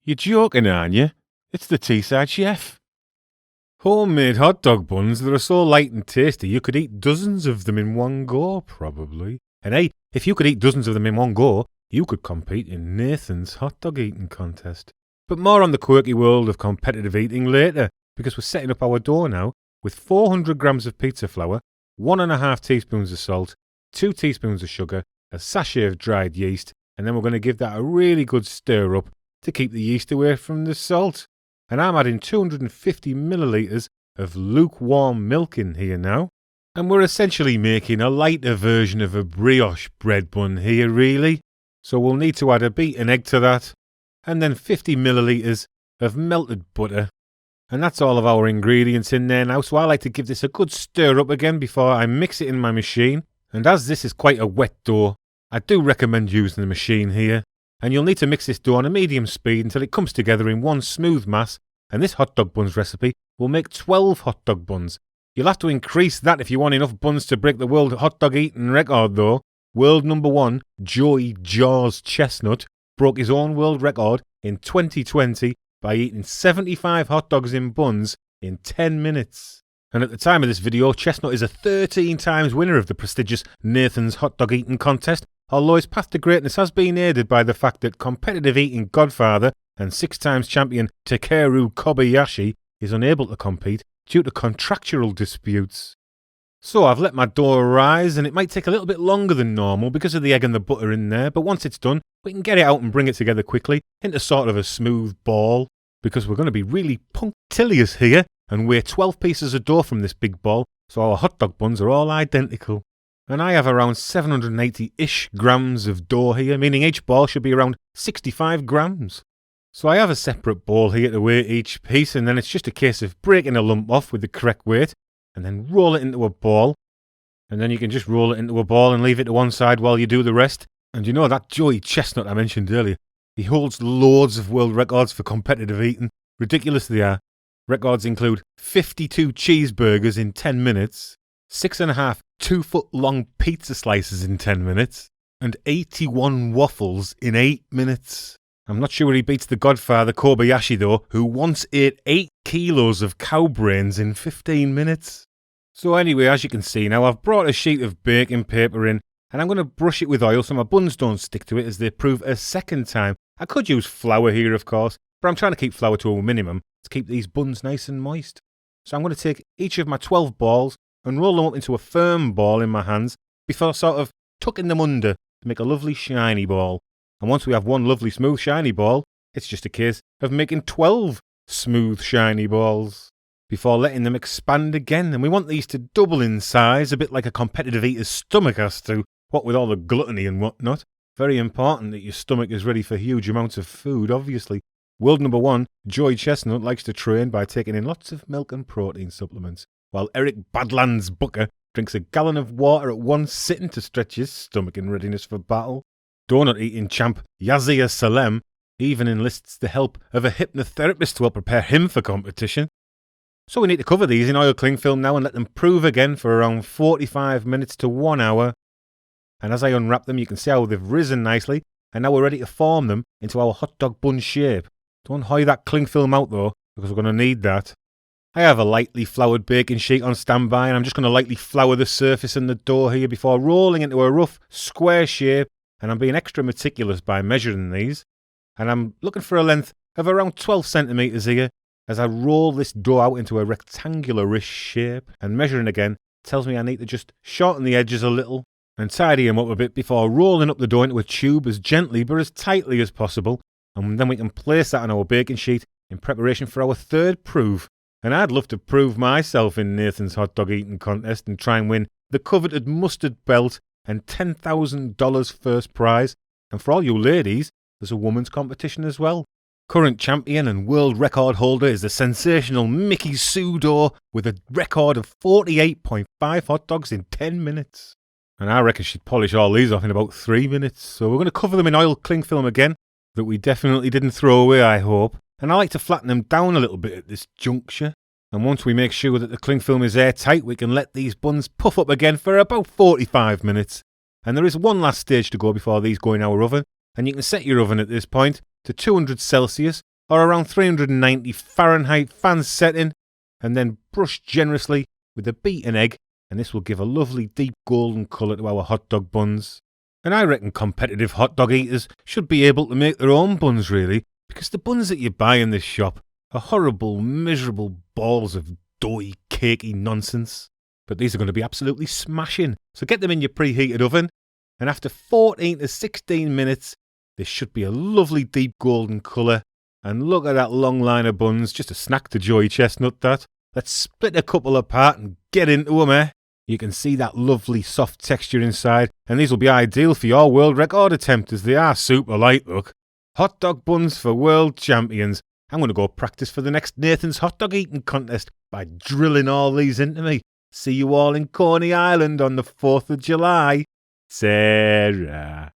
You're joking, aren't you? It's the Teesside Chef. Homemade hot dog buns that are so light and tasty you could eat dozens of them in one go, probably. And hey, if you could eat dozens of them in one go, you could compete in Nathan's hot dog eating contest. But more on the quirky world of competitive eating later, because we're setting up our dough now with 400 grams of pizza flour, 1.5 teaspoons of salt, 2 teaspoons of sugar, a sachet of dried yeast, and then we're going to give that a really good stir up to keep the yeast away from the salt. And I'm adding 250 millilitres of lukewarm milk in here now. And we're essentially making a lighter version of a brioche bread bun here, really. So we'll need to add a beaten egg to that, and then 50 millilitres of melted butter. And that's all of our ingredients in there now, so I like to give this a good stir up again before I mix it in my machine. And as this is quite a wet dough, I do recommend using the machine here. And you'll need to mix this dough on a medium speed until it comes together in one smooth mass. And this hot dog buns recipe will make 12 hot dog buns. You'll have to increase that if you want enough buns to break the world hot dog eating record though. World number 1, Joey Jaws Chestnut, broke his own world record in 2020 by eating 75 hot dogs in buns in 10 minutes. And at the time of this video, Chestnut is a 13 times winner of the prestigious Nathan's hot dog eating contest, although his path to greatness has been aided by the fact that competitive eating godfather and 6 times champion Takeru Kobayashi is unable to compete due to contractual disputes. So I've let my dough rise, and it might take a little bit longer than normal because of the egg and the butter in there, but once it's done, we can get it out and bring it together quickly into sort of a smooth ball, because we're going to be really punctilious here and weigh 12 pieces of dough from this big ball, so our hot dog buns are all identical. And I have around 780-ish grams of dough here, meaning each ball should be around 65 grams. So I have a separate bowl here to weigh each piece, and then it's just a case of breaking a lump off with the correct weight, and then roll it into a ball. And then you can just roll it into a ball and leave it to one side while you do the rest. And you know that Joey Chestnut I mentioned earlier, he holds loads of world records for competitive eating. Ridiculous they are. Records include 52 cheeseburgers in 10 minutes, 6.5 2-foot-long pizza slices in 10 minutes, and 81 waffles in 8 minutes. I'm not sure he beats the godfather Kobayashi though, who once ate 8 kilos of cow brains in 15 minutes. So anyway, as you can see now, I've brought a sheet of baking paper in, and I'm going to brush it with oil so my buns don't stick to it as they prove a second time. I could use flour here, of course, but I'm trying to keep flour to a minimum to keep these buns nice and moist. So I'm going to take each of my 12 balls and roll them up into a firm ball in my hands before sort of tucking them under to make a lovely shiny ball. And once we have one lovely smooth shiny ball, it's just a case of making 12 smooth shiny balls before letting them expand again. And we want these to double in size, a bit like a competitive eater's stomach has to, what with all the gluttony and whatnot. Very important that your stomach is ready for huge amounts of food, obviously. World number 1, Joey Chestnut, likes to train by taking in lots of milk and protein supplements, while Eric Badlands Booker drinks a gallon of water at one sitting to stretch his stomach in readiness for battle. Donut-eating champ Yazia Salem even enlists the help of a hypnotherapist to help prepare him for competition. So we need to cover these in oil cling film now and let them prove again for around 45 minutes to 1 hour. And as I unwrap them, you can see how they've risen nicely, and now we're ready to form them into our hot dog bun shape. Don't hoy that cling film out though, because we're going to need that. I have a lightly floured baking sheet on standby, and I'm just going to lightly flour the surface and the dough here before rolling into a rough square shape. And I'm being extra meticulous by measuring these. And I'm looking for a length of around 12 centimetres here as I roll this dough out into a rectangular-ish shape. And measuring again tells me I need to just shorten the edges a little and tidy them up a bit before rolling up the dough into a tube as gently but as tightly as possible. And then we can place that on our baking sheet in preparation for our third prove. And I'd love to prove myself in Nathan's hot dog eating contest and try and win the coveted mustard belt and $10,000 first prize. And for all you ladies, there's a women's competition as well. Current champion and world record holder is the sensational Mickey Sudo with a record of 48.5 hot dogs in 10 minutes. And I reckon she'd polish all these off in about 3 minutes. So we're going to cover them in oil cling film again, that we definitely didn't throw away, I hope. And I like to flatten them down a little bit at this juncture. And once we make sure that the cling film is airtight, we can let these buns puff up again for about 45 minutes. And there is one last stage to go before these go in our oven. And you can set your oven at this point to 200 Celsius or around 390 Fahrenheit fan setting, and then brush generously with a beaten egg, and this will give a lovely deep golden colour to our hot dog buns. And I reckon competitive hot dog eaters should be able to make their own buns, really, because the buns that you buy in the shop are horrible, miserable balls of doughy, cakey nonsense. But these are going to be absolutely smashing, so get them in your preheated oven, and after 14 to 16 minutes, this should be a lovely deep golden colour. And look at that long line of buns, just a snack to Joey Chestnut that. Let's split a couple apart and get into them, eh? You can see that lovely soft texture inside, and these will be ideal for your world record attempt as they are super light, look. Hot dog buns for world champions. I'm going to go practice for the next Nathan's hot dog eating contest by drilling all these into me. See you all in Coney Island on the 4th of July. Sarah.